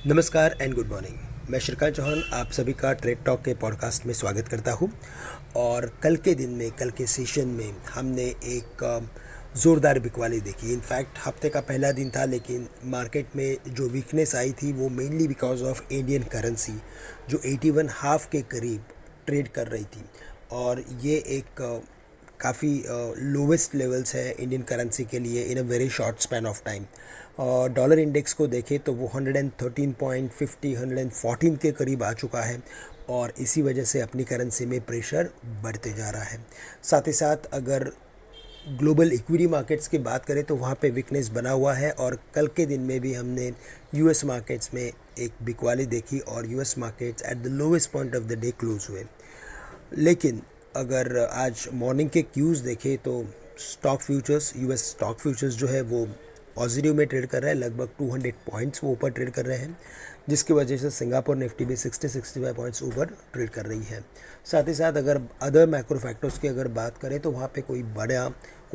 नमस्कार and good morning. मैं श्रीकांत चौहान आप सभी का ट्रेड टॉक के पॉडकास्ट में स्वागत करता हूं। और कल के दिन में, कल के सेशन में हमने एक ज़ोरदार बिकवाली देखी। इनफैक्ट हफ्ते का पहला दिन था, लेकिन मार्केट में जो वीकनेस आई थी वो mainly because of Indian currency जो 81 हाफ के करीब ट्रेड कर रही थी। और ये एक काफ़ी लोवेस्ट लेवल्स है इंडियन करेंसी के लिए in a very short span of time. Dollar index को देखें तो वो 113.50 114 के करीब आ चुका है और इसी वजह से अपनी करेंसी में प्रेशर बढ़ते जा रहा है। साथ ही साथ अगर ग्लोबल इक्विटी मार्केट्स की बात करें तो वहाँ पे वीकनेस बना हुआ है और कल के दिन में भी हमने यूएस मार्केट्स में एक बिकवाली देखी और US markets at the lowest point of the day close हुए। लेकिन अगर आज मॉर्निंग के क्यूज़ देखें तो stock futures, US stock futures जो है वो पॉजिटिव में ट्रेड कर रहा है। लगभग 200 पॉइंट्स वो ऊपर ट्रेड कर रहे हैं, जिसकी वजह से सिंगापुर निफ्टी भी 60-65 पॉइंट्स ऊपर ट्रेड कर रही है। साथ ही साथ अगर अदर मैक्रो फैक्टर्स की अगर बात करें तो वहाँ पे कोई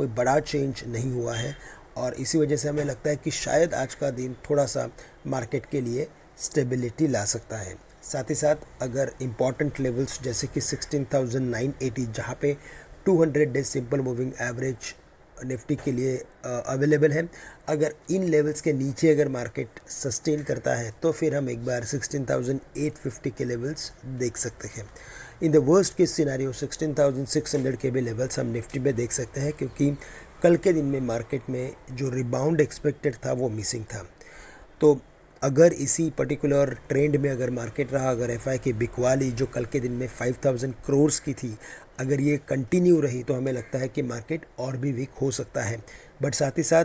बड़ा चेंज नहीं हुआ है और इसी वजह से हमें लगता है कि शायद आज का दिन थोड़ा सा मार्केट के लिए स्टेबिलिटी ला सकता है। साथ ही साथ अगर इम्पॉर्टेंट लेवल्स जैसे कि 16,980 जहाँ पे 200 days simple moving average Nifty के लिए अवेलेबल है, अगर इन लेवल्स के नीचे अगर मार्केट सस्टेन करता है तो फिर हम एक बार 16,850 के लेवल्स देख सकते हैं। In the worst case scenario 16,600 के भी लेवल्स हम निफ्टी में देख सकते हैं, क्योंकि कल के दिन में मार्केट में जो रिबाउंड एक्सपेक्टेड था वो मिसिंग था। तो अगर इसी पर्टिकुलर ट्रेंड में अगर मार्केट रहा, अगर एफआई की बिकवाली जो कल के दिन में 5,000 करोड़ की थी, अगर ये कंटिन्यू रही तो हमें लगता है कि मार्केट और भी वीक हो सकता है। बट साथ ही साथ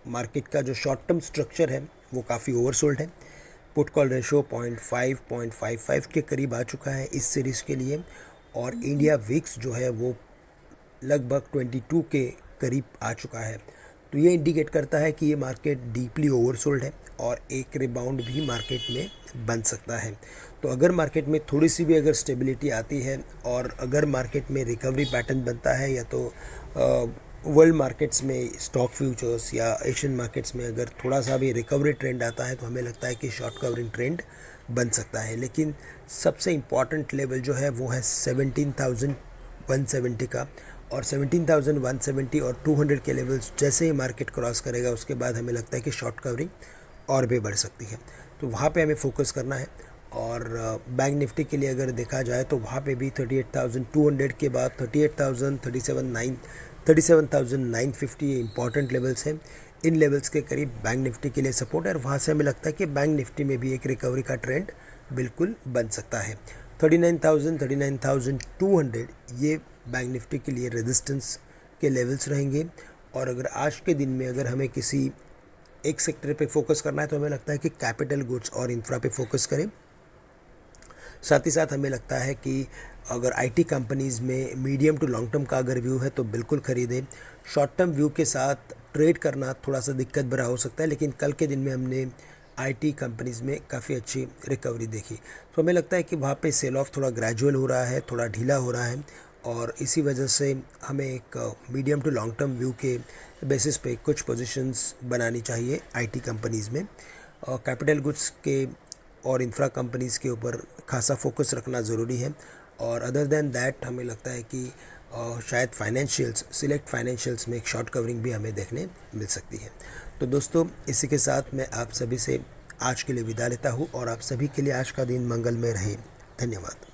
मार्केट का जो शॉर्ट टर्म स्ट्रक्चर है वो काफ़ी ओवरसोल्ड है। पुट कॉल रेशो 0.55 के करीब आ चुका है इस सीरीज़ के लिए और इंडिया विक्स जो है वो लगभग 22 के करीब आ चुका है। तो ये इंडिकेट करता है कि ये मार्केट डीपली ओवरसोल्ड है और एक रिबाउंड भी मार्केट में बन सकता है। तो अगर मार्केट में थोड़ी सी भी अगर स्टेबिलिटी आती है और अगर मार्केट में रिकवरी पैटर्न बनता है, या तो वर्ल्ड मार्केट्स में स्टॉक फ्यूचर्स या एशियन मार्केट्स में अगर थोड़ा सा भी रिकवरी ट्रेंड आता है तो हमें लगता है कि शॉर्ट कवरिंग ट्रेंड बन सकता है। लेकिन सबसे इम्पॉर्टेंट लेवल जो है वो है 17,170 का, और 17,170 और 200 के लेवल्स जैसे ही मार्केट क्रॉस करेगा उसके बाद हमें लगता है कि शॉर्ट कवरिंग और भी बढ़ सकती है। तो वहाँ पे हमें फोकस करना है। और बैंक निफ्टी के लिए अगर देखा जाए तो वहाँ पे भी 38,200 के बाद 38,000, 37,950 ये इंपॉर्टेंट लेवल्स हैं। इन लेवल्स के करीब बैंक निफ्टी के लिए सपोर्ट है और वहाँ से हमें लगता है कि बैंक निफ्टी में भी एक रिकवरी का ट्रेंड बिल्कुल बन सकता है। 39,000, 39,200 ये बैंक निफ्टी के लिए रेजिस्टेंस के लेवल्स रहेंगे। और अगर आज के दिन में अगर हमें किसी एक सेक्टर पे फोकस करना है तो हमें लगता है कि कैपिटल गुड्स और इंफ्रा पे फोकस करें। साथ ही साथ हमें लगता है कि अगर आईटी कंपनीज़ में मीडियम टू लॉन्ग टर्म का अगर व्यू है तो बिल्कुल ख़रीदें। शॉर्ट टर्म व्यू के साथ ट्रेड करना थोड़ा सा दिक्कत भरा हो सकता है, लेकिन कल के दिन में हमने आईटी कंपनीज़ में काफ़ी अच्छी रिकवरी देखी। तो हमें लगता है कि वहाँ पे सेल ऑफ थोड़ा ग्रेजुअल हो रहा है, थोड़ा ढीला हो रहा है और इसी वजह से हमें एक medium to long term view के बेसिस पे कुछ पोजीशंस बनानी चाहिए आईटी कंपनीज़ में। कैपिटल गुड्स के और इंफ्रा कंपनीज़ के ऊपर खासा फोकस रखना ज़रूरी है। और अदर देन दैट हमें लगता है कि शायद सिलेक्ट फाइनेंशियल्स में एक शॉर्ट कवरिंग भी हमें देखने मिल सकती है। तो दोस्तों, इसी के साथ मैं आप सभी से आज के लिए विदा लेता हूँ और आप सभी के लिए आज का दिन मंगलमय रहे। धन्यवाद।